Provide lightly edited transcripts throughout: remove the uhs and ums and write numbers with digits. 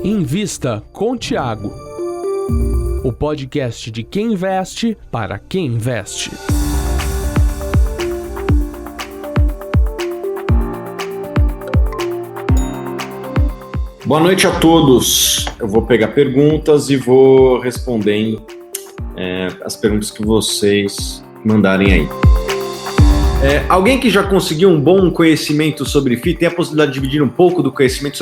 Invista com Thiago, o podcast de quem investe para quem investe. Boa noite a todos. Eu vou pegar perguntas e vou respondendo as perguntas que vocês mandarem aí. Alguém que já conseguiu um bom conhecimento sobre FII tem a possibilidade de dividir um pouco do conhecimento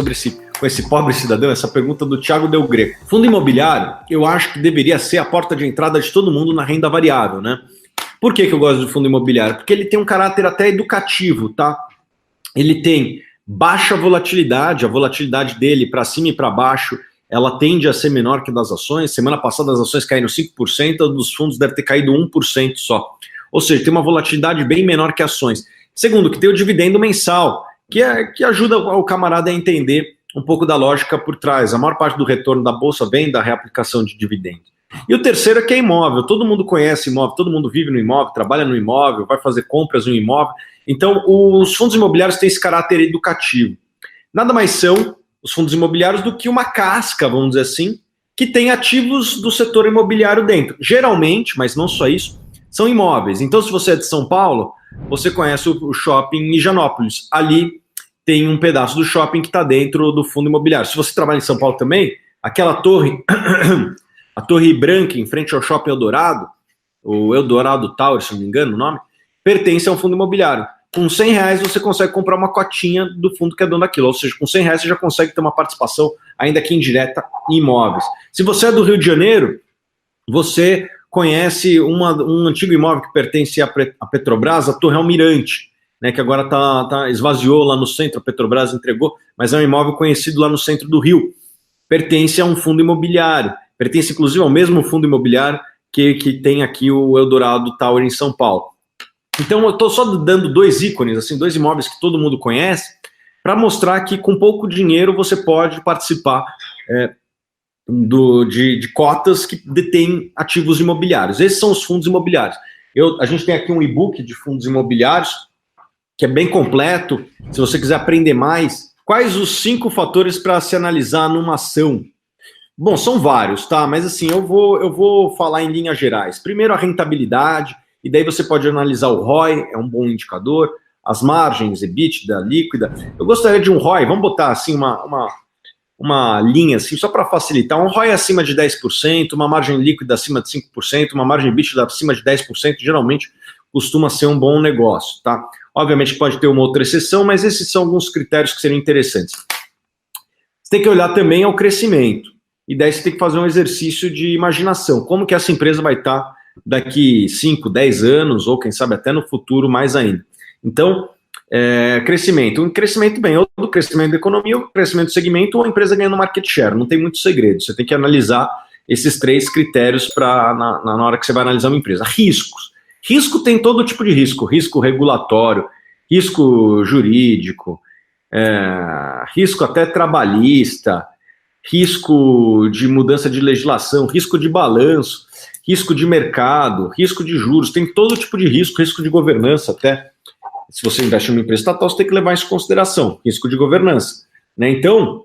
com esse pobre cidadão? Essa pergunta do Thiago Del Greco. Fundo imobiliário, eu acho que deveria ser a porta de entrada de todo mundo na renda variável, né? Por que eu gosto do fundo imobiliário? Porque ele tem um caráter até educativo, tá? Ele tem baixa volatilidade, a volatilidade dele para cima e para baixo, ela tende a ser menor que a das ações. Semana passada as ações caíram 5%, a dos fundos deve ter caído 1% só. Ou seja, tem uma volatilidade bem menor que ações. Segundo, que tem o dividendo mensal, que ajuda o camarada a entender um pouco da lógica por trás. A maior parte do retorno da bolsa vem da reaplicação de dividendos. E o terceiro é que é imóvel. Todo mundo conhece imóvel, todo mundo vive no imóvel, trabalha no imóvel, vai fazer compras no imóvel. Então, os fundos imobiliários têm esse caráter educativo. Nada mais são os fundos imobiliários do que uma casca, vamos dizer assim, que tem ativos do setor imobiliário dentro. Geralmente, mas não só isso, são imóveis. Então, se você é de São Paulo, você conhece o shopping em Higienópolis. Ali tem um pedaço do shopping que está dentro do fundo imobiliário. Se você trabalha em São Paulo também, aquela torre, a Torre Branca, em frente ao Shopping Eldorado, o Eldorado Tower, se não me engano o nome, pertence a um fundo imobiliário. Com R$100 você consegue comprar uma cotinha do fundo que é dono daquilo. Ou seja, com R$100 você já consegue ter uma participação, ainda que indireta, em imóveis. Se você é do Rio de Janeiro, você conhece um antigo imóvel que pertence à Petrobras, a Torre Almirante, né, que agora esvaziou lá no centro, a Petrobras entregou, mas é um imóvel conhecido lá no centro do Rio. Pertence a um fundo imobiliário, pertence inclusive ao mesmo fundo imobiliário que tem aqui o Eldorado Tower em São Paulo. Então eu estou só dando dois ícones, assim, dois imóveis que todo mundo conhece, para mostrar que com pouco dinheiro você pode participar de cotas que detêm ativos imobiliários. Esses são os fundos imobiliários. A gente tem aqui um e-book de fundos imobiliários, que é bem completo. Se você quiser aprender mais, quais os 5 fatores para se analisar numa ação? Bom, são vários, tá? Mas assim, eu vou falar em linhas gerais. Primeiro, a rentabilidade, e daí você pode analisar o ROI, é um bom indicador, as margens, EBITDA, líquida. Eu gostaria de um ROI, vamos botar assim uma linha assim, só para facilitar, um ROI acima de 10%, uma margem líquida acima de 5%, uma margem EBITDA acima de 10%, geralmente costuma ser um bom negócio, tá? Obviamente pode ter uma outra exceção, mas esses são alguns critérios que seriam interessantes. Você tem que olhar também ao crescimento, e daí você tem que fazer um exercício de imaginação, como que essa empresa vai estar daqui 5, 10 anos, ou quem sabe até no futuro mais ainda. Então, crescimento. Um crescimento bem, ou do crescimento da economia, ou crescimento do segmento, ou a empresa ganhando market share. Não tem muito segredo. Você tem que analisar esses 3 critérios na hora que você vai analisar uma empresa. Riscos. Risco tem todo tipo de risco. Risco regulatório, risco jurídico, risco até trabalhista, risco de mudança de legislação, risco de balanço, risco de mercado, risco de juros. Tem todo tipo de risco de governança até. Se você investe em uma empresa estatal, você tem que levar isso em consideração, risco de governança, né? Então,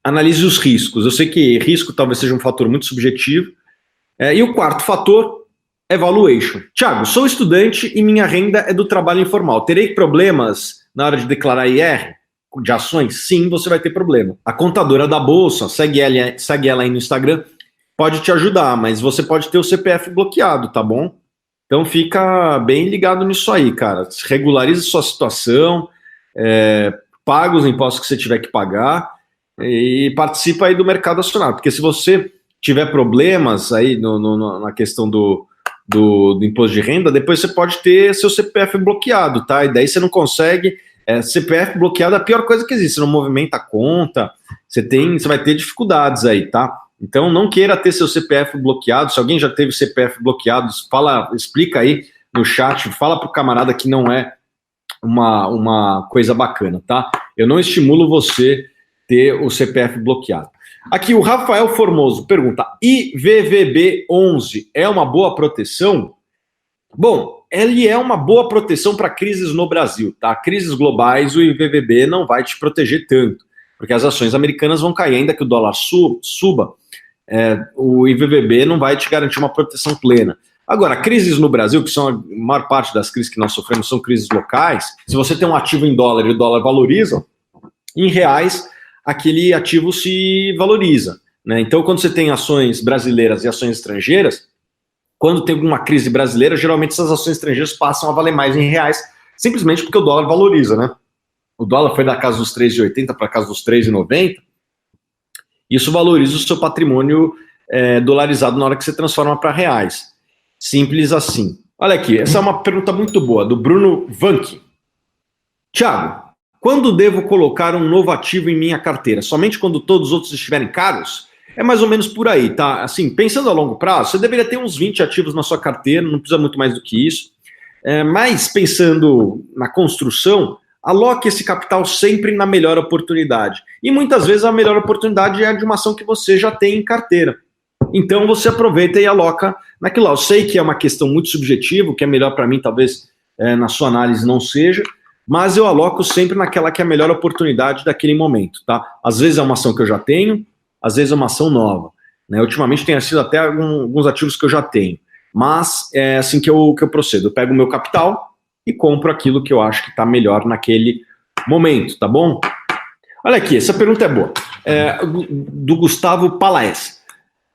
analise os riscos. Eu sei que risco talvez seja um fator muito subjetivo. E o quarto fator é valuation. Thiago, sou estudante e minha renda é do trabalho informal. Terei problemas na hora de declarar IR de ações? Sim, você vai ter problema. A contadora da Bolsa, segue ela aí no Instagram, pode te ajudar, mas você pode ter o CPF bloqueado, tá bom? Então fica bem ligado nisso aí, cara. Regularize sua situação, paga os impostos que você tiver que pagar e participa aí do mercado acionário. Porque se você tiver problemas aí na questão do imposto de renda, depois você pode ter seu CPF bloqueado, tá? E daí você não consegue. CPF bloqueado é a pior coisa que existe. Você não movimenta a conta, você vai ter dificuldades aí, tá? Então, não queira ter seu CPF bloqueado. Se alguém já teve CPF bloqueado, explica aí no chat, fala pro camarada que não é uma coisa bacana, tá? Eu não estimulo você ter o CPF bloqueado. Aqui, o Rafael Formoso pergunta, IVVB11 é uma boa proteção? Bom, ele é uma boa proteção para crises no Brasil, tá? Crises globais, o IVVB não vai te proteger tanto. porque as ações americanas vão cair, ainda que o dólar suba, o IVVB não vai te garantir uma proteção plena. Agora, crises no Brasil, que são a maior parte das crises que nós sofremos, são crises locais. Se você tem um ativo em dólar e o dólar valoriza, em reais, aquele ativo se valoriza, né? Então, quando você tem ações brasileiras e ações estrangeiras, quando tem alguma crise brasileira, geralmente essas ações estrangeiras passam a valer mais em reais, simplesmente porque o dólar valoriza, né? O dólar foi da casa dos 3,80 para a casa dos 3,90. Isso valoriza o seu patrimônio dolarizado na hora que você transforma para reais. Simples assim. Olha aqui, essa é uma pergunta muito boa, do Bruno Vanck. Thiago, quando devo colocar um novo ativo em minha carteira? Somente quando todos os outros estiverem caros? É mais ou menos por aí, tá? Assim, pensando a longo prazo, você deveria ter uns 20 ativos na sua carteira, não precisa muito mais do que isso. Mas pensando na construção, aloque esse capital sempre na melhor oportunidade. E muitas vezes a melhor oportunidade é a de uma ação que você já tem em carteira. Então você aproveita e aloca naquilo lá. Eu sei que é uma questão muito subjetiva, o que é melhor para mim talvez na sua análise não seja, mas eu aloco sempre naquela que é a melhor oportunidade daquele momento, tá? Às vezes é uma ação que eu já tenho, às vezes é uma ação nova, né? Ultimamente tem sido até alguns ativos que eu já tenho, mas é assim que eu procedo. Eu pego o meu capital e compro aquilo que eu acho que está melhor naquele momento, tá bom? Olha aqui, essa pergunta é boa. Do Gustavo Palaes.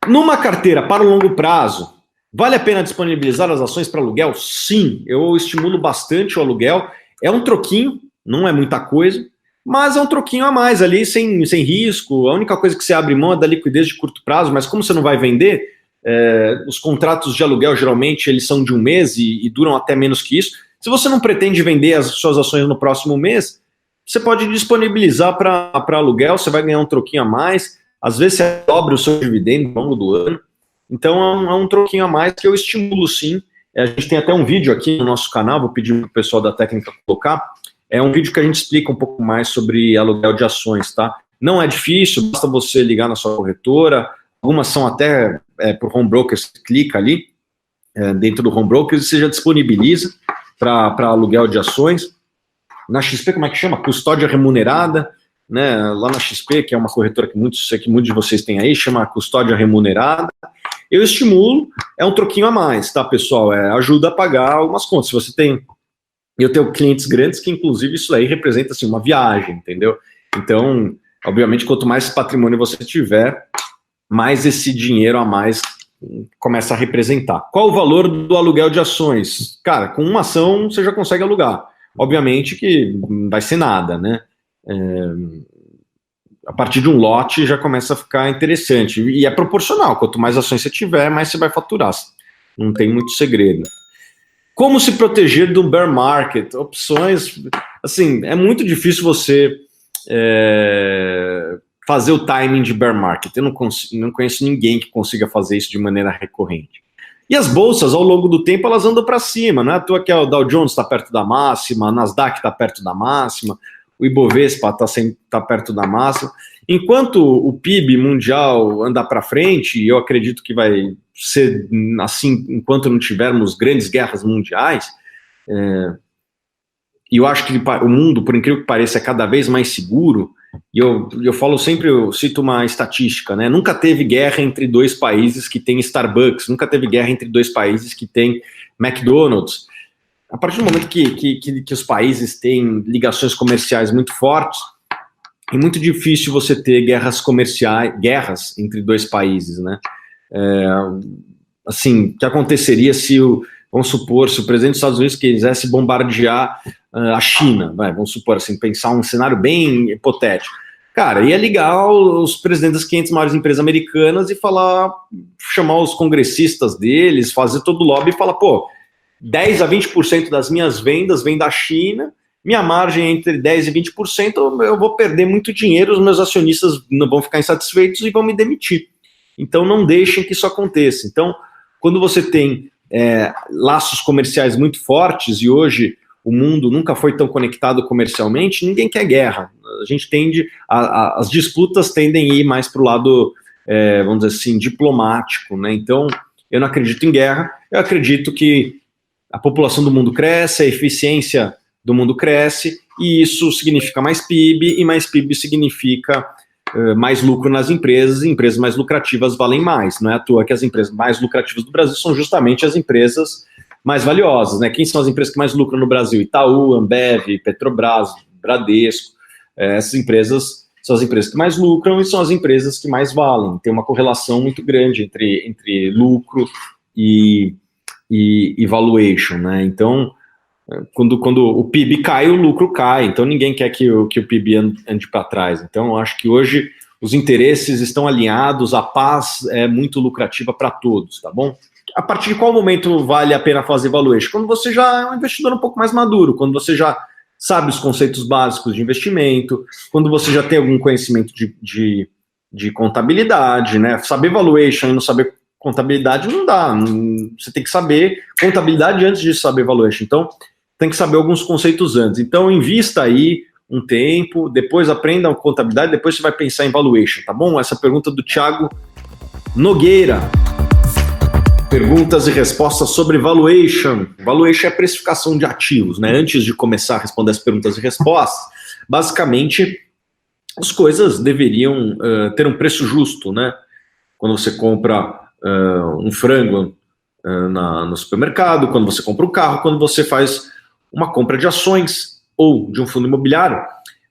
Numa carteira para o longo prazo, vale a pena disponibilizar as ações para aluguel? Sim, eu estimulo bastante o aluguel. É um troquinho, não é muita coisa, mas é um troquinho a mais ali, sem risco. A única coisa que você abre mão é da liquidez de curto prazo, mas como você não vai vender, os contratos de aluguel geralmente eles são de um mês e duram até menos que isso. Se você não pretende vender as suas ações no próximo mês, você pode disponibilizar para aluguel, você vai ganhar um troquinho a mais. Às vezes você dobra o seu dividendo ao longo do ano. Então é um troquinho a mais que eu estimulo sim. A gente tem até um vídeo aqui no nosso canal, vou pedir para o pessoal da técnica colocar. É um vídeo que a gente explica um pouco mais sobre aluguel de ações, tá? Não é difícil, basta você ligar na sua corretora. Algumas são até por home brokers, você clica ali dentro do home brokers e você já disponibiliza para aluguel de ações. Na XP, como é que chama? Custódia remunerada, né? Lá na XP, que é uma corretora que muitos de vocês têm aí, chama custódia remunerada. Eu estimulo, é um troquinho a mais, tá, pessoal? Ajuda a pagar algumas contas. Se você tem... Eu tenho clientes grandes que, inclusive, isso aí representa, assim, uma viagem, entendeu? Então, obviamente, quanto mais patrimônio você tiver, mais esse dinheiro a mais começa a representar. Qual o valor do aluguel de ações? Cara, com uma ação você já consegue alugar. Obviamente que não vai ser nada, né? A partir de um lote já começa a ficar interessante. E é proporcional. Quanto mais ações você tiver, mais você vai faturar. Não tem muito segredo. Como se proteger do bear market? Opções... Assim, é muito difícil você fazer o timing de bear market. Eu não conheço ninguém que consiga fazer isso de maneira recorrente. E as bolsas, ao longo do tempo, elas andam para cima, não é à toa que o Dow Jones está perto da máxima, a Nasdaq está perto da máxima, o Ibovespa está perto da máxima. Enquanto o PIB mundial andar para frente, e eu acredito que vai ser assim enquanto não tivermos grandes guerras mundiais, e eu acho que o mundo, por incrível que pareça, é cada vez mais seguro. E eu falo sempre, eu cito uma estatística, né? Nunca teve guerra entre dois países que tem Starbucks, nunca teve guerra entre dois países que tem McDonald's. A partir do momento que os países têm ligações comerciais muito fortes, é muito difícil você ter guerras entre dois países, né? Assim, o que aconteceria se vamos supor, se o presidente dos Estados Unidos quisesse bombardear a China, vamos supor assim, pensar um cenário bem hipotético. Cara, ia ligar os presidentes das 500 maiores empresas americanas e chamar os congressistas deles, fazer todo o lobby e falar, 10 a 20% das minhas vendas vem da China, minha margem é entre 10 e 20%, eu vou perder muito dinheiro, os meus acionistas não vão ficar insatisfeitos e vão me demitir. Então não deixem que isso aconteça. Então, quando você tem laços comerciais muito fortes, e hoje o mundo nunca foi tão conectado comercialmente, ninguém quer guerra. A gente as disputas tendem a ir mais para o lado, vamos dizer assim, diplomático, né? Então, eu não acredito em guerra, eu acredito que a população do mundo cresce, a eficiência do mundo cresce, e isso significa mais PIB, e mais PIB significa mais lucro nas empresas, e empresas mais lucrativas valem mais. Não é à toa que as empresas mais lucrativas do Brasil são justamente as empresas mais valiosas, né? Quem são as empresas que mais lucram no Brasil? Itaú, Ambev, Petrobras, Bradesco. Essas empresas são as empresas que mais lucram e são as empresas que mais valem. Tem uma correlação muito grande entre lucro e valuation, né? Então, quando o PIB cai, o lucro cai. Então, ninguém quer que o PIB ande para trás. Então, eu acho que hoje os interesses estão alinhados, a paz é muito lucrativa para todos, tá bom? A partir de qual momento vale a pena fazer valuation? Quando você já é um investidor um pouco mais maduro, quando você já sabe os conceitos básicos de investimento, quando você já tem algum conhecimento de contabilidade, né? Saber valuation e não saber contabilidade não dá. Você tem que saber contabilidade antes de saber valuation. Então, tem que saber alguns conceitos antes. Então, invista aí um tempo, depois aprenda a contabilidade, depois você vai pensar em valuation, tá bom? Essa pergunta do Thiago Nogueira. Perguntas e respostas sobre valuation. Valuation é a precificação de ativos, né? Antes de começar a responder as perguntas e respostas, basicamente, as coisas deveriam ter um preço justo, né? Quando você compra um frango no supermercado, quando você compra um carro, quando você faz uma compra de ações ou de um fundo imobiliário,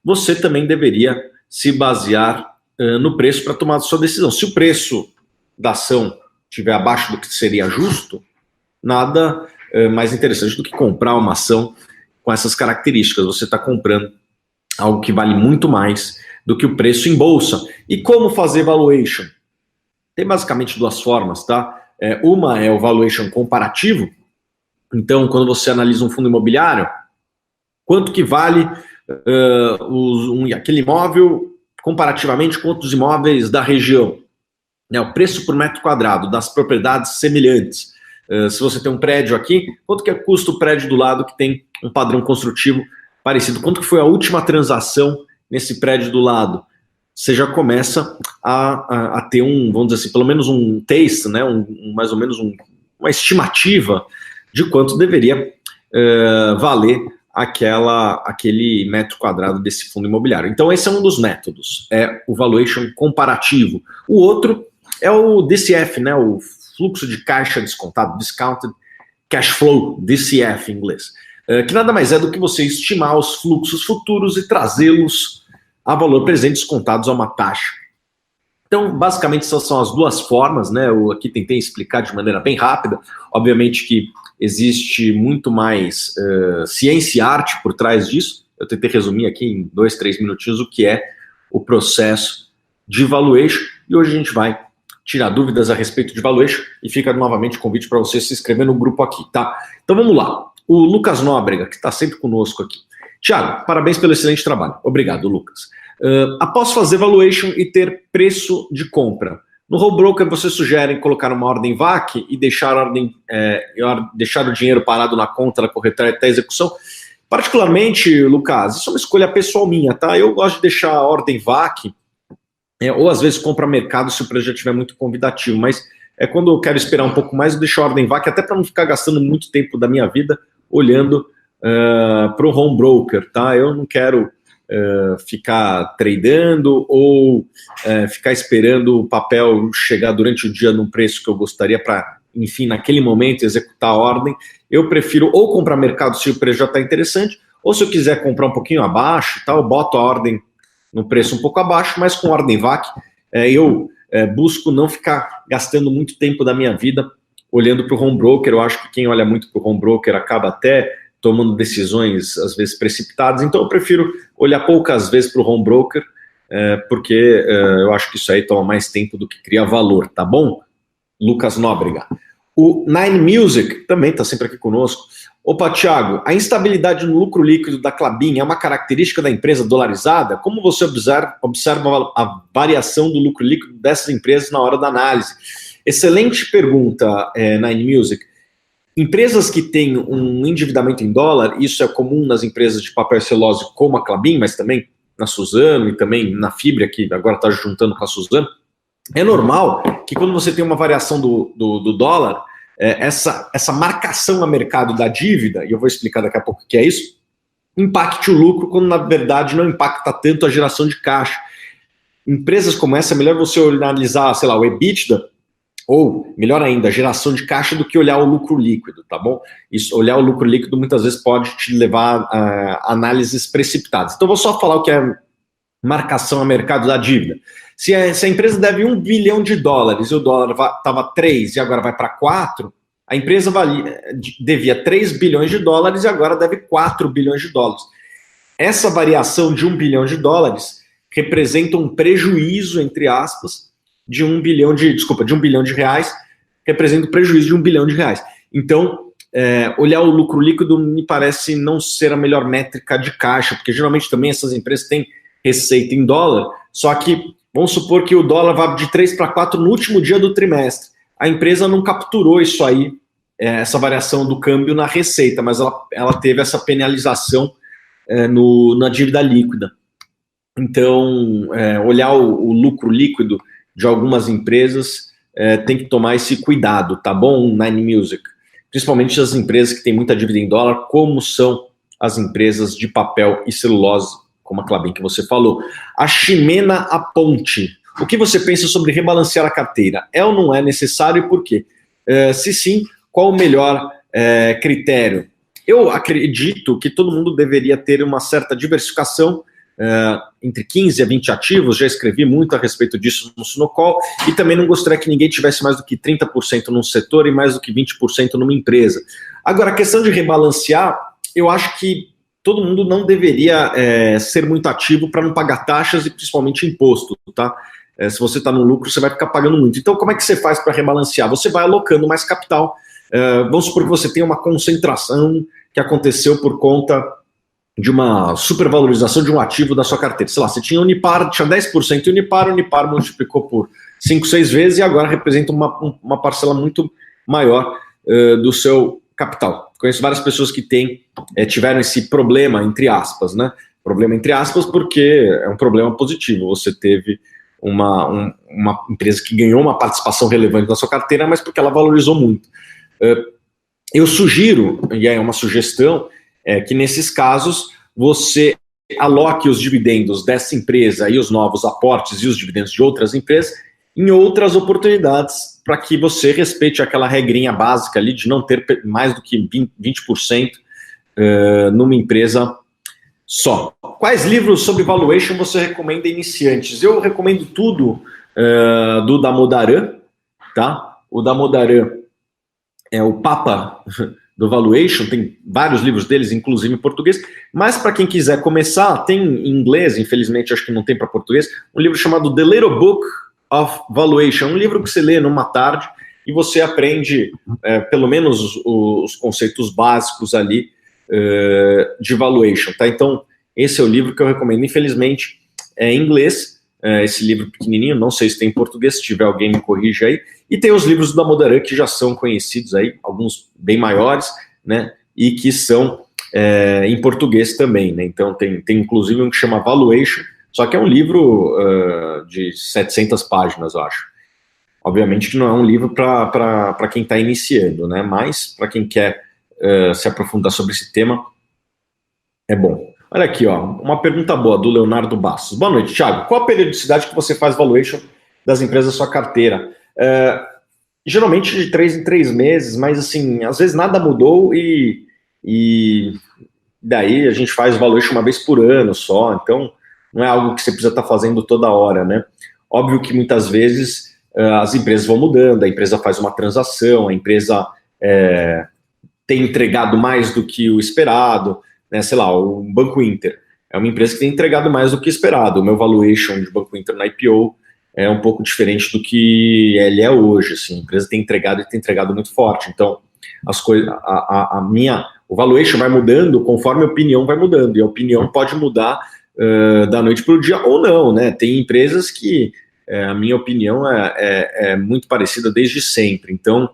você também deveria se basear no preço para tomar a sua decisão. Se o preço da ação estiver abaixo do que seria justo, nada mais interessante do que comprar uma ação com essas características. Você está comprando algo que vale muito mais do que o preço em bolsa. E como fazer valuation? Tem basicamente duas formas, tá? Uma é o valuation comparativo. Então, quando você analisa um fundo imobiliário, quanto que vale aquele imóvel comparativamente com outros imóveis da região? O preço por metro quadrado das propriedades semelhantes. Se você tem um prédio aqui, quanto que custa o prédio do lado que tem um padrão construtivo parecido? Quanto que foi a última transação nesse prédio do lado? Você já começa a ter vamos dizer assim, pelo menos um taste, né? Mais ou menos uma estimativa de quanto deveria valer aquele metro quadrado desse fundo imobiliário. Então, esse é um dos métodos, é o valuation comparativo. O outro é o DCF, né? O fluxo de caixa descontado, Discounted Cash Flow, DCF em inglês, que nada mais é do que você estimar os fluxos futuros e trazê-los a valor presente descontados a uma taxa. Então, basicamente, essas são as duas formas, né? Eu aqui tentei explicar de maneira bem rápida. Obviamente que existe muito mais ciência e arte por trás disso. Eu tentei resumir aqui em 2, 3 minutinhos o que é o processo de valuation. E hoje a gente vai tirar dúvidas a respeito de valuation e fica novamente o convite para você se inscrever no grupo aqui, tá? Então vamos lá. O Lucas Nóbrega, que está sempre conosco aqui. Tiago, parabéns pelo excelente trabalho. Obrigado, Lucas. Após fazer valuation e ter preço de compra, no Whole Broker você sugere colocar uma ordem VAC e deixar o dinheiro parado na conta da corretora até a execução? Particularmente, Lucas, isso é uma escolha pessoal minha, tá? Eu gosto de deixar a ordem VAC, ou às vezes compra mercado se o preço já estiver muito convidativo, mas quando eu quero esperar um pouco mais, eu deixo a ordem VAC, até para não ficar gastando muito tempo da minha vida olhando para o Home Broker, tá? Eu não quero ficar tradando ou ficar esperando o papel chegar durante o dia num preço que eu gostaria para, enfim, naquele momento executar a ordem. Eu prefiro ou comprar mercado se o preço já está interessante, ou se eu quiser comprar um pouquinho abaixo, tá, eu boto a ordem no preço um pouco abaixo, mas com ordem VAC eu busco não ficar gastando muito tempo da minha vida olhando para o Home Broker. Eu acho que quem olha muito para o Home Broker acaba até tomando decisões, às vezes, precipitadas. Então, eu prefiro olhar poucas vezes para o Home Broker, porque eu acho que isso aí toma mais tempo do que cria valor, tá bom? Lucas Nóbrega. O Nine Music também está sempre aqui conosco. Opa, Thiago, a instabilidade no lucro líquido da Klabin é uma característica da empresa dolarizada? Como você observa a variação do lucro líquido dessas empresas na hora da análise? Excelente pergunta, Nine Music. Empresas que têm um endividamento em dólar, isso é comum nas empresas de papel e celulose como a Klabin, mas também na Suzano e também na Fibria, que agora está juntando com a Suzano. É normal que quando você tem uma variação do dólar, essa marcação a mercado da dívida, e eu vou explicar daqui a pouco o que é isso, impacte o lucro, quando na verdade não impacta tanto a geração de caixa. Empresas como essa, é melhor você analisar, sei lá, o EBITDA, ou, melhor ainda, a geração de caixa, do que olhar o lucro líquido, tá bom? Isso, olhar o lucro líquido muitas vezes pode te levar a análises precipitadas. Então, vou só falar o que é marcação a mercado da dívida. Se a empresa deve $1 bilhão e o dólar estava 3 e agora vai para 4, a empresa devia $3 bilhões e agora deve $4 bilhões. Essa variação de $1 bilhão representa um prejuízo, entre aspas, de $1 bilhão de reais, representa um prejuízo de $1 bilhão. Então, olhar o lucro líquido me parece não ser a melhor métrica de caixa, porque geralmente também essas empresas têm receita em dólar, só que vamos supor que o dólar vá de 3 para 4 no último dia do trimestre. A empresa não capturou isso aí, essa variação do câmbio na receita, mas ela teve essa penalização na dívida líquida. Então, olhar o lucro líquido de algumas empresas tem que tomar esse cuidado, tá bom, Nine Music? Principalmente as empresas que têm muita dívida em dólar, como são as empresas de papel e celulose, como a Klabin que você falou. A Ximena Aponte. O que você pensa sobre rebalancear a carteira? É ou não é necessário e por quê? Se sim, qual o melhor critério? Eu acredito que todo mundo deveria ter uma certa diversificação entre 15 a 20 ativos. Já escrevi muito a respeito disso no Sunocall, e também não gostaria que ninguém tivesse mais do que 30% num setor e mais do que 20% numa empresa. Agora, a questão de rebalancear, eu acho que todo mundo não deveria ser muito ativo para não pagar taxas e principalmente imposto, tá? Se você está no lucro, você vai ficar pagando muito. Então, como é que você faz para rebalancear? Você vai alocando mais capital. Vamos supor que você tenha uma concentração que aconteceu por conta de uma supervalorização de um ativo da sua carteira. Sei lá, você tinha Unipar, tinha 10% em Unipar multiplicou por 5, 6 vezes e agora representa uma parcela muito maior do seu capital. Conheço várias pessoas que tiveram esse problema, entre aspas, né? Problema entre aspas porque é um problema positivo. Você teve uma empresa que ganhou uma participação relevante na sua carteira, mas porque ela valorizou muito. Eu sugiro, e é uma sugestão, que nesses casos você aloque os dividendos dessa empresa e os novos aportes e os dividendos de outras empresas em outras oportunidades, para que você respeite aquela regrinha básica ali de não ter mais do que 20% numa empresa só. Quais livros sobre valuation você recomenda iniciantes? Eu recomendo tudo do Damodaran, tá? O Damodaran é o Papa do Valuation, tem vários livros deles, inclusive em português, mas para quem quiser começar, tem em inglês, infelizmente acho que não tem para português, um livro chamado The Little Book of Valuation, um livro que você lê numa tarde e você aprende pelo menos os conceitos básicos ali de valuation, tá? Então, esse é o livro que eu recomendo. Infelizmente, é em inglês, esse livro pequenininho, não sei se tem em português, se tiver alguém me corrige aí. E tem os livros do Damodaran, que já são conhecidos aí, alguns bem maiores, né, e que são em português também, né? Então tem inclusive um que chama Valuation, só que é um livro de 700 páginas, eu acho. Obviamente que não é um livro para quem está iniciando, né, mas para quem quer se aprofundar sobre esse tema, é bom. Olha aqui, ó, uma pergunta boa do Leonardo Bastos. Boa noite, Thiago. Qual a periodicidade que você faz valuation das empresas da sua carteira? Geralmente de 3 em 3 meses, mas assim, às vezes nada mudou e daí a gente faz valuation uma vez por ano só, então não é algo que você precisa estar fazendo toda hora, né? Óbvio que muitas vezes as empresas vão mudando, a empresa faz uma transação, a empresa tem entregado mais do que o esperado, né? Sei lá, o Banco Inter é uma empresa que tem entregado mais do que esperado. O meu valuation de Banco Inter na IPO é um pouco diferente do que ele é hoje, assim. A empresa tem entregado muito forte. Então, as coisas, o valuation vai mudando conforme a opinião vai mudando, e a opinião pode mudar da noite para o dia ou não, né? Tem empresas que a minha opinião é muito parecida desde sempre. Então,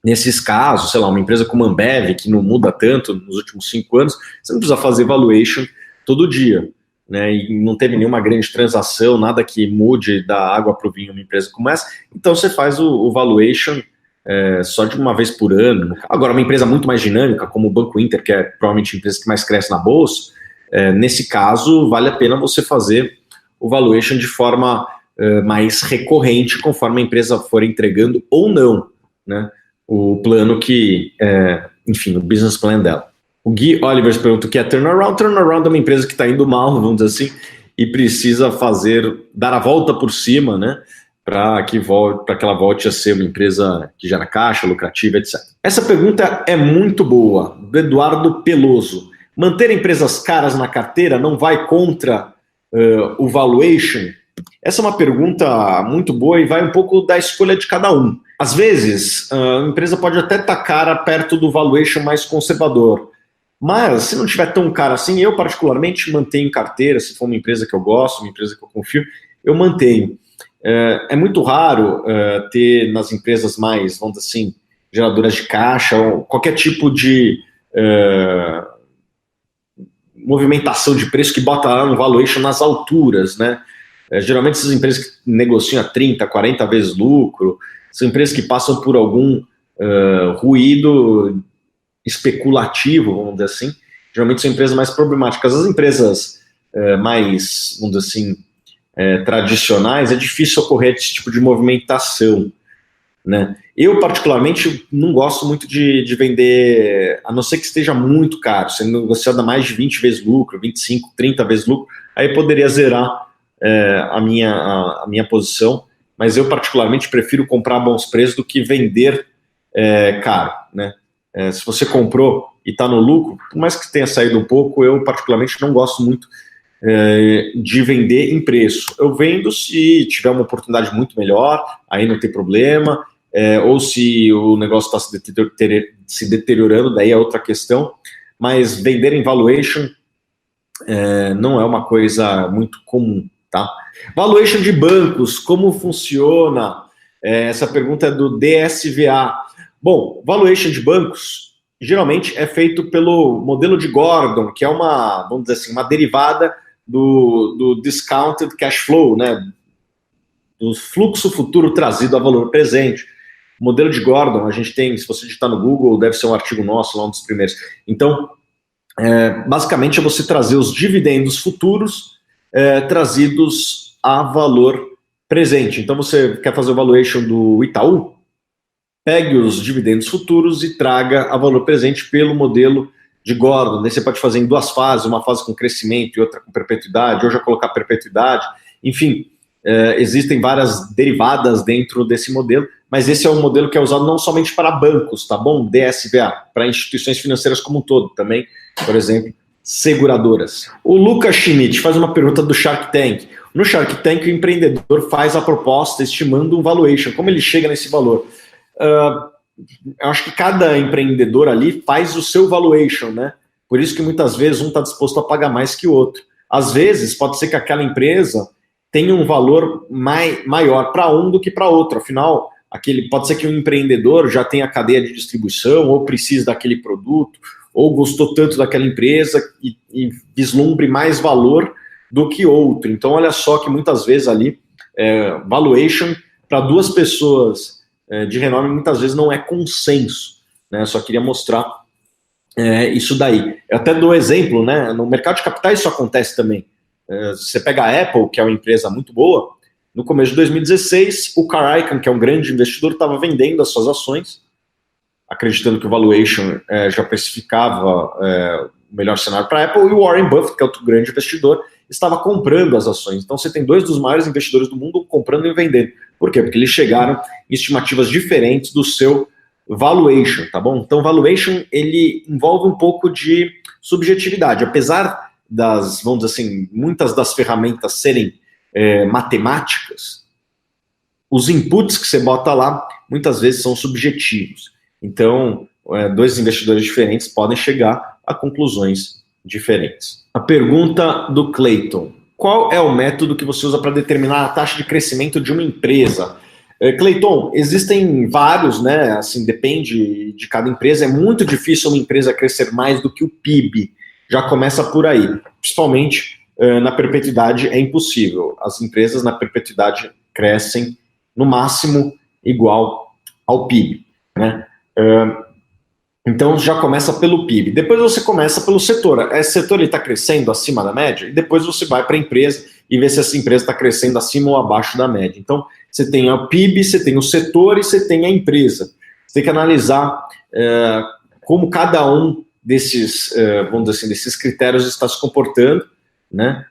nesses casos, sei lá, uma empresa como a Ambev, que não muda tanto nos últimos 5 anos, você não precisa fazer valuation todo dia, né? E não teve nenhuma grande transação, nada que mude da água para o vinho uma empresa como essa, então você faz o valuation só de uma vez por ano. Agora, uma empresa muito mais dinâmica, como o Banco Inter, que é provavelmente a empresa que mais cresce na bolsa, nesse caso, vale a pena você fazer o valuation de forma mais recorrente, conforme a empresa for entregando ou não, né, o plano enfim, o business plan dela. O Gui Oliver pergunta o que é turnaround. Turnaround é uma empresa que está indo mal, vamos dizer assim, e precisa dar a volta por cima, né, para que ela volte a ser uma empresa que gera caixa, lucrativa, etc. Essa pergunta é muito boa, do Eduardo Peloso. Manter empresas caras na carteira não vai contra o valuation? Essa é uma pergunta muito boa e vai um pouco da escolha de cada um. Às vezes, a empresa pode até estar cara perto do valuation mais conservador, mas se não estiver tão cara assim, eu particularmente mantenho em carteira, se for uma empresa que eu gosto, uma empresa que eu confio, eu mantenho. É muito raro ter nas empresas mais, vamos dizer assim, geradoras de caixa, ou qualquer tipo de movimentação de preço que bota um valuation nas alturas, né? Geralmente essas empresas que negociam a 30, 40 vezes lucro, são empresas que passam por algum ruído especulativo, vamos dizer assim. Geralmente são empresas mais problemáticas. As empresas mais, vamos dizer assim, tradicionais, é difícil ocorrer esse tipo de movimentação, né? Eu, particularmente, não gosto muito de vender, a não ser que esteja muito caro, sendo negociado a mais de 20 vezes lucro, 25, 30 vezes lucro, aí poderia zerar a minha posição, mas eu, particularmente, prefiro comprar a bons preços do que vender caro, né? Se você comprou e está no lucro, por mais que tenha saído um pouco, eu, particularmente, não gosto muito de vender em preço. Eu vendo se tiver uma oportunidade muito melhor, aí não tem problema, ou se o negócio está se deteriorando, daí é outra questão, mas vender em valuation não é uma coisa muito comum, tá? Valuation de bancos, como funciona? Essa pergunta é do DSVA. Bom, valuation de bancos geralmente é feito pelo modelo de Gordon, que é vamos dizer assim, uma derivada do discounted cash flow, né, do fluxo futuro trazido a valor presente. O modelo de Gordon, a gente tem, se você digitar no Google, deve ser um artigo nosso, lá um dos primeiros. Então, basicamente é você trazer os dividendos futuros trazidos a valor presente. Então, você quer fazer o valuation do Itaú? Pegue os dividendos futuros e traga a valor presente pelo modelo de Gordon. Daí você pode fazer em duas fases, uma fase com crescimento e outra com perpetuidade, ou já colocar perpetuidade. Enfim, existem várias derivadas dentro desse modelo, mas esse é um modelo que é usado não somente para bancos, tá bom? DSVA, para instituições financeiras como um todo, também, por exemplo, seguradoras. O Lucas Schmidt faz uma pergunta do Shark Tank. No Shark Tank, o empreendedor faz a proposta estimando um valuation. Como ele chega nesse valor? Eu acho que cada empreendedor ali faz o seu valuation, né? Por isso que muitas vezes um está disposto a pagar mais que o outro. Às vezes, pode ser que aquela empresa tenha um valor maior para um do que para outro. Afinal, pode ser que um empreendedor já tenha cadeia de distribuição, ou precise daquele produto, ou gostou tanto daquela empresa e vislumbre mais valor do que outro. Então, olha só que muitas vezes ali, valuation para duas pessoas de renome muitas vezes não é consenso, né? Eu só queria mostrar isso daí. Eu até dou exemplo, né? No mercado de capitais isso acontece também. Você pega a Apple, que é uma empresa muito boa, no começo de 2016, o Carl Icahn, que é um grande investidor, estava vendendo as suas ações, acreditando que o valuation já precificava o melhor cenário para a Apple, e o Warren Buffett, que é outro grande investidor, estava comprando as ações. Então você tem dois dos maiores investidores do mundo comprando e vendendo. Por quê? Porque eles chegaram em estimativas diferentes do seu valuation, tá bom? Então valuation, ele envolve um pouco de subjetividade. Apesar vamos dizer assim, muitas das ferramentas serem matemáticas, os inputs que você bota lá, muitas vezes são subjetivos. Então, dois investidores diferentes podem chegar a conclusões diferentes. A pergunta do Clayton: qual é o método que você usa para determinar a taxa de crescimento de uma empresa? Clayton, existem vários, né? Assim, depende de cada empresa. É muito difícil uma empresa crescer mais do que o PIB. Já começa por aí. Principalmente na perpetuidade é impossível. As empresas na perpetuidade crescem no máximo igual ao PIB. né? Então já começa pelo PIB. Depois você começa pelo setor. Esse setor está crescendo acima da média, e depois você vai para a empresa e vê se essa empresa está crescendo acima ou abaixo da média. Então você tem o PIB, você tem o setor e você tem a empresa. Você tem que analisar como cada um desses, vamos dizer assim, desses critérios está se comportando, né?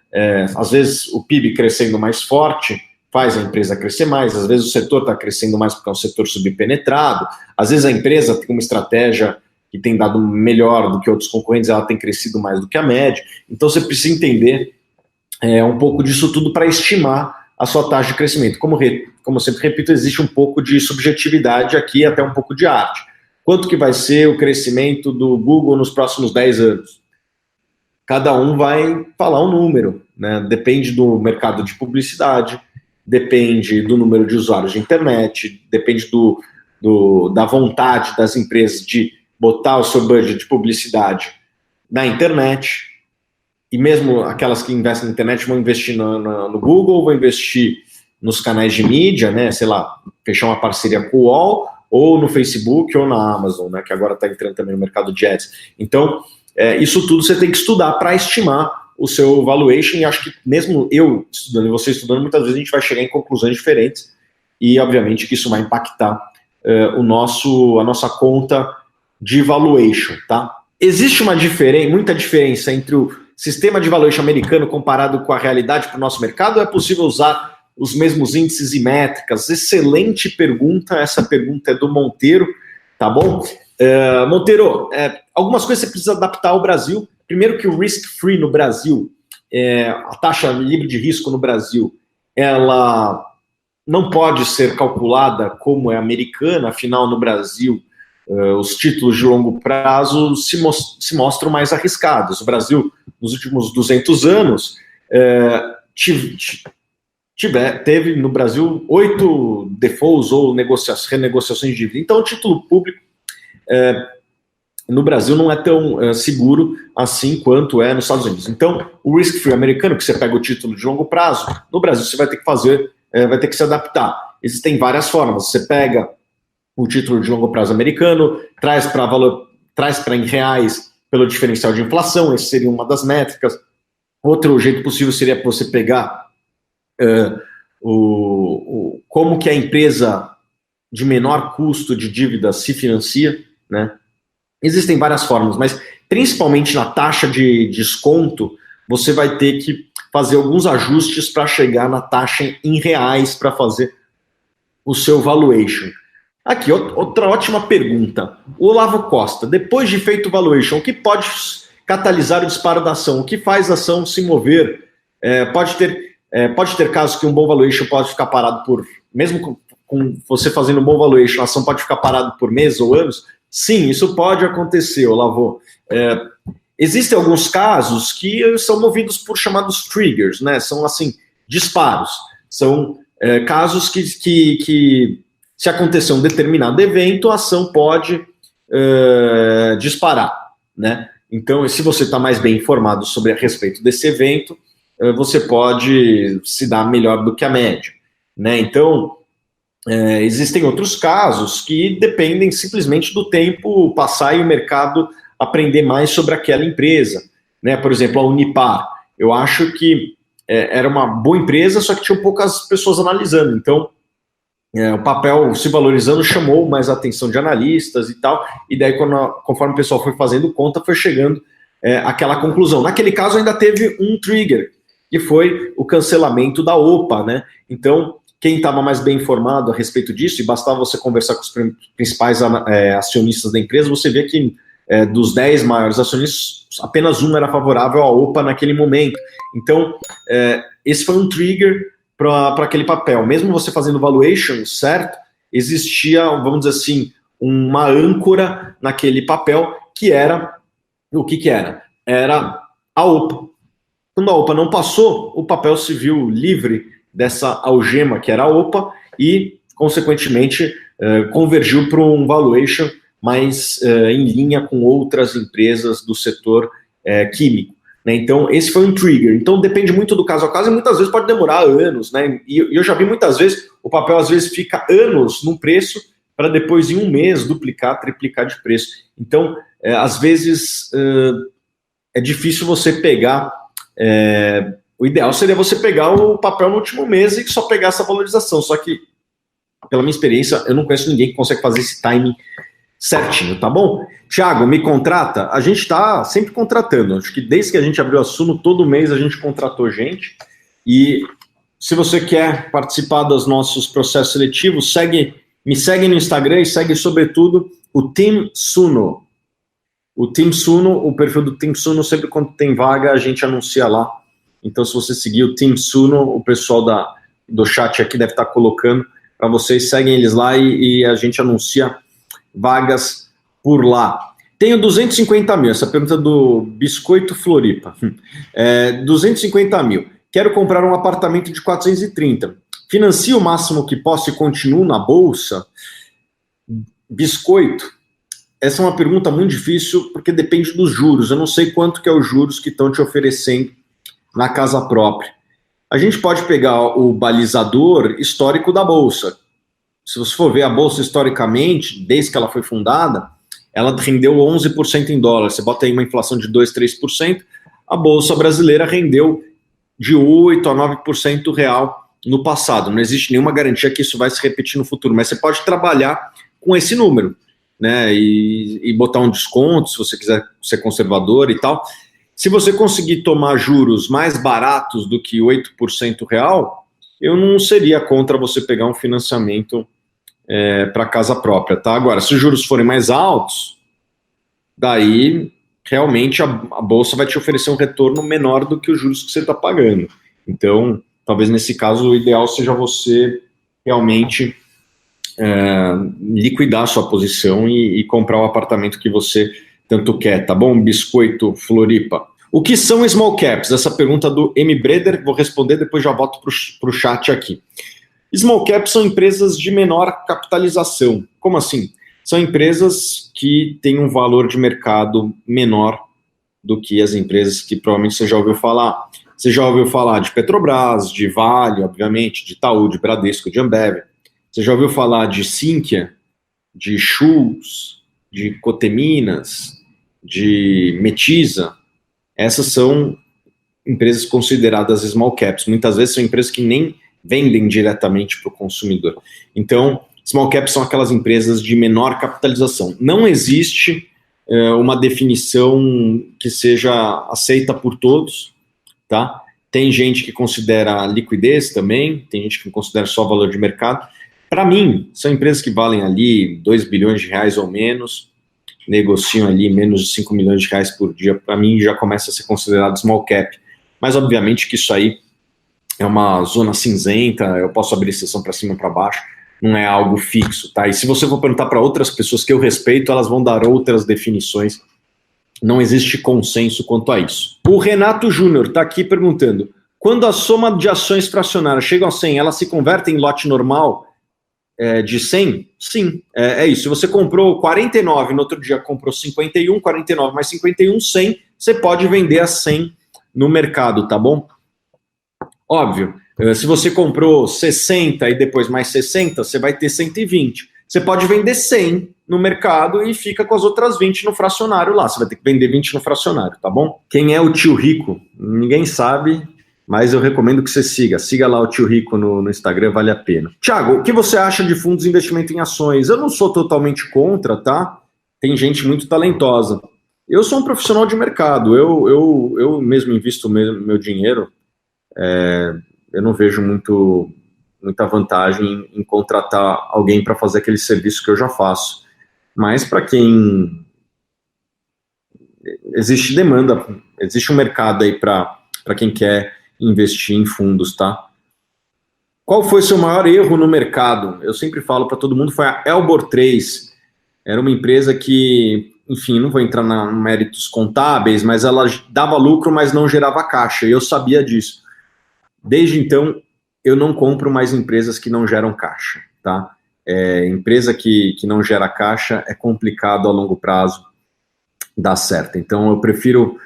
Às vezes o PIB crescendo mais forte faz a empresa crescer mais, às vezes o setor está crescendo mais porque é um setor subpenetrado, às vezes a empresa tem uma estratégia que tem dado melhor do que outros concorrentes, ela tem crescido mais do que a média, então você precisa entender um pouco disso tudo para estimar a sua taxa de crescimento. Como eu sempre repito, existe um pouco de subjetividade aqui, até um pouco de arte. Quanto que vai ser o crescimento do Google nos próximos 10 anos? Cada um vai falar um número, né? Depende do mercado de publicidade, depende do número de usuários de internet, depende da vontade das empresas de botar o seu budget de publicidade na internet, e mesmo aquelas que investem na internet vão investir no Google, vão investir nos canais de mídia, né? Sei lá, fechar uma parceria com o UOL, ou no Facebook, ou na Amazon, né? Que agora está entrando também no mercado de ads. Então, isso tudo você tem que estudar para estimar o seu valuation, e acho que mesmo eu estudando e você estudando, muitas vezes a gente vai chegar em conclusões diferentes, e obviamente que isso vai impactar a nossa conta de valuation, tá? Existe muita diferença entre o sistema de valuation americano comparado com a realidade para o nosso mercado, ou é possível usar os mesmos índices e métricas? Excelente pergunta, essa pergunta é do Monteiro, tá bom? Monteiro, algumas coisas você precisa adaptar ao Brasil. Primeiro que o risk-free no Brasil, a taxa livre de risco no Brasil, ela não pode ser calculada como é americana, afinal no Brasil os títulos de longo prazo se mostram mais arriscados. O Brasil, nos últimos 200 anos, teve no Brasil 8 defaults ou renegociações de dívida. Então o título público no Brasil não é tão seguro assim quanto é nos Estados Unidos. Então, o risk-free americano, que você pega o título de longo prazo, no Brasil você vai ter que vai ter que se adaptar. Existem várias formas. Você pega o título de longo prazo americano, traz para em reais pelo diferencial de inflação, essa seria uma das métricas. Outro jeito possível seria você pegar como que a empresa de menor custo de dívida se financia, né? Existem várias formas, mas principalmente na taxa de desconto, você vai ter que fazer alguns ajustes para chegar na taxa em reais para fazer o seu valuation. Aqui, outra ótima pergunta. O Olavo Costa, depois de feito o valuation, o que pode catalisar o disparo da ação? O que faz a ação se mover? Pode ter casos que um bom valuation pode ficar parado mesmo com você fazendo um bom valuation, a ação pode ficar parada por meses ou anos? Sim, isso pode acontecer, Olavo. Existem alguns casos que são movidos por chamados triggers, né? São, assim, disparos. São casos que se acontecer um determinado evento, a ação pode disparar, né? Então, se você está mais bem informado a respeito desse evento, você pode se dar melhor do que a média, né? Então, existem outros casos que dependem simplesmente do tempo passar e o mercado aprender mais sobre aquela empresa, né? Por exemplo, a Unipar, eu acho que era uma boa empresa, só que tinha poucas pessoas analisando, então o papel se valorizando chamou mais a atenção de analistas e tal, e daí conforme o pessoal foi fazendo conta, foi chegando àquela conclusão. Naquele caso ainda teve um trigger, que foi o cancelamento da OPA, né? Então, quem estava mais bem informado a respeito disso, e bastava você conversar com os principais acionistas da empresa, você vê que dos 10 maiores acionistas, apenas um era favorável à OPA naquele momento. Então, esse foi um trigger para aquele papel. Mesmo você fazendo valuation, certo? Existia, vamos dizer assim, uma âncora naquele papel, que era, o que era? Era a OPA. Quando a OPA não passou, o papel se viu livre dessa algema que era a OPA e, consequentemente, convergiu para um valuation mais em linha com outras empresas do setor químico, né? Então, esse foi um trigger. Então, depende muito do caso a caso e muitas vezes pode demorar anos, né? E eu já vi muitas vezes, o papel às vezes fica anos num preço para depois, em um mês, duplicar, triplicar de preço. Então, às vezes, é difícil você pegar... o ideal seria você pegar o papel no último mês e só pegar essa valorização. Só que, pela minha experiência, eu não conheço ninguém que consegue fazer esse timing certinho, tá bom? Thiago, me contrata? A gente está sempre contratando. Acho que desde que a gente abriu a Suno, todo mês a gente contratou gente. E se você quer participar dos nossos processos seletivos, me segue no Instagram e segue, sobretudo, o Team Suno. O Team Suno, o perfil do Team Suno, sempre quando tem vaga, a gente anuncia lá. Então, se você seguir o Team Suno, o pessoal do chat aqui deve estar colocando para vocês, seguem eles lá e a gente anuncia vagas por lá. Tenho 250 mil, essa pergunta do Biscoito Floripa. 250 mil. Quero comprar um apartamento de 430. Financio o máximo que posso e continuo na bolsa? Biscoito, essa é uma pergunta muito difícil porque depende dos juros. Eu não sei quanto que é os juros que estão te oferecendo na casa própria. A gente pode pegar o balizador histórico da bolsa. Se você for ver a bolsa historicamente, desde que ela foi fundada, ela rendeu 11% em dólar. Você bota aí uma inflação de 2%, 3%, a bolsa brasileira rendeu de 8% a 9% real no passado. Não existe nenhuma garantia que isso vai se repetir no futuro, mas você pode trabalhar com esse número, né? E botar um desconto, se você quiser ser conservador e tal. Se você conseguir tomar juros mais baratos do que 8% real, eu não seria contra você pegar um financiamento para casa própria, tá? Agora, se os juros forem mais altos, daí realmente a bolsa vai te oferecer um retorno menor do que os juros que você está pagando. Então, talvez nesse caso o ideal seja você realmente liquidar a sua posição e comprar o apartamento que você tanto quer, tá bom? Biscoito Floripa. O que são small caps? Essa pergunta do M. Breder, vou responder, depois já volto para o chat aqui. Small caps são empresas de menor capitalização. Como assim? São empresas que têm um valor de mercado menor do que as empresas que provavelmente você já ouviu falar. Você já ouviu falar de Petrobras, de Vale, obviamente, de Itaú, de Bradesco, de Ambev. Você já ouviu falar de Sinqia, de Schultz, de Coteminas, de Metisa? Essas são empresas consideradas small caps. Muitas vezes são empresas que nem vendem diretamente para o consumidor. Então, small caps são aquelas empresas de menor capitalização. Não existe uma definição que seja aceita por todos, tá? Tem gente que considera liquidez também, tem gente que considera só valor de mercado. Para mim, são empresas que valem ali 2 bilhões de reais ou menos, negociam ali menos de 5 milhões de reais por dia. Para mim, já começa a ser considerado small cap. Mas, obviamente, que isso aí é uma zona cinzenta, eu posso abrir exceção para cima e para baixo, não é algo fixo, tá? E se você for perguntar para outras pessoas que eu respeito, elas vão dar outras definições. Não existe consenso quanto a isso. O Renato Júnior está aqui perguntando, quando a soma de ações fracionárias chega a 100, ela se converte em lote normal de 100? Sim, é isso. Se você comprou 49, no outro dia comprou 51, 49 mais 51, 100, você pode vender a 100 no mercado, tá bom? Óbvio, se você comprou 60 e depois mais 60, você vai ter 120. Você pode vender 100 no mercado e fica com as outras 20 no fracionário lá. Você vai ter que vender 20 no fracionário, tá bom? Quem é o tio Rico? Ninguém sabe, mas eu recomendo que você siga. Siga lá o tio Rico no Instagram, vale a pena. Thiago, o que você acha de fundos de investimento em ações? Eu não sou totalmente contra, tá? Tem gente muito talentosa. Eu sou um profissional de mercado. Eu mesmo invisto meu dinheiro. Eu não vejo muita vantagem em contratar alguém para fazer aquele serviço que eu já faço. Mas para quem... Existe demanda, existe um mercado aí para quem quer investir em fundos, tá? Qual foi seu maior erro no mercado? Eu sempre falo para todo mundo, foi a Elbor 3. Era uma empresa que, enfim, não vou entrar em méritos contábeis, mas ela dava lucro, mas não gerava caixa, e eu sabia disso. Desde então, eu não compro mais empresas que não geram caixa, tá? Empresa que não gera caixa é complicado a longo prazo dar certo. Então, eu prefiro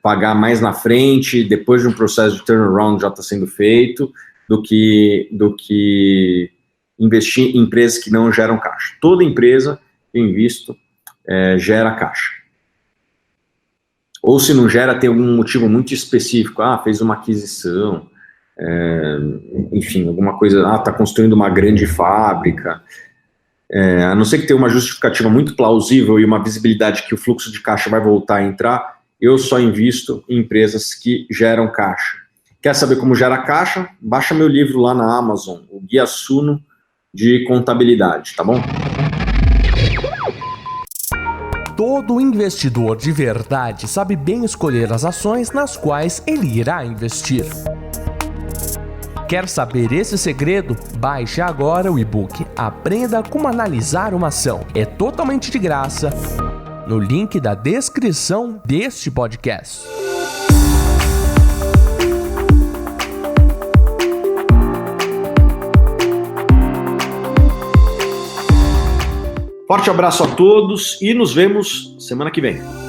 pagar mais na frente, depois de um processo de turnaround já está sendo feito, do que investir em empresas que não geram caixa. Toda empresa que eu invisto gera caixa. Ou se não gera, tem algum motivo muito específico. Fez uma aquisição, enfim, alguma coisa, está construindo uma grande fábrica. A não ser que tenha uma justificativa muito plausível e uma visibilidade que o fluxo de caixa vai voltar a entrar, eu só invisto em empresas que geram caixa. Quer saber como gera caixa? Baixa meu livro lá na Amazon, o Guia Suno de Contabilidade, tá bom? Todo investidor de verdade sabe bem escolher as ações nas quais ele irá investir. Quer saber esse segredo? Baixe agora o e-book Aprenda como analisar uma ação. É totalmente de graça no link da descrição deste podcast. Forte abraço a todos e nos vemos semana que vem.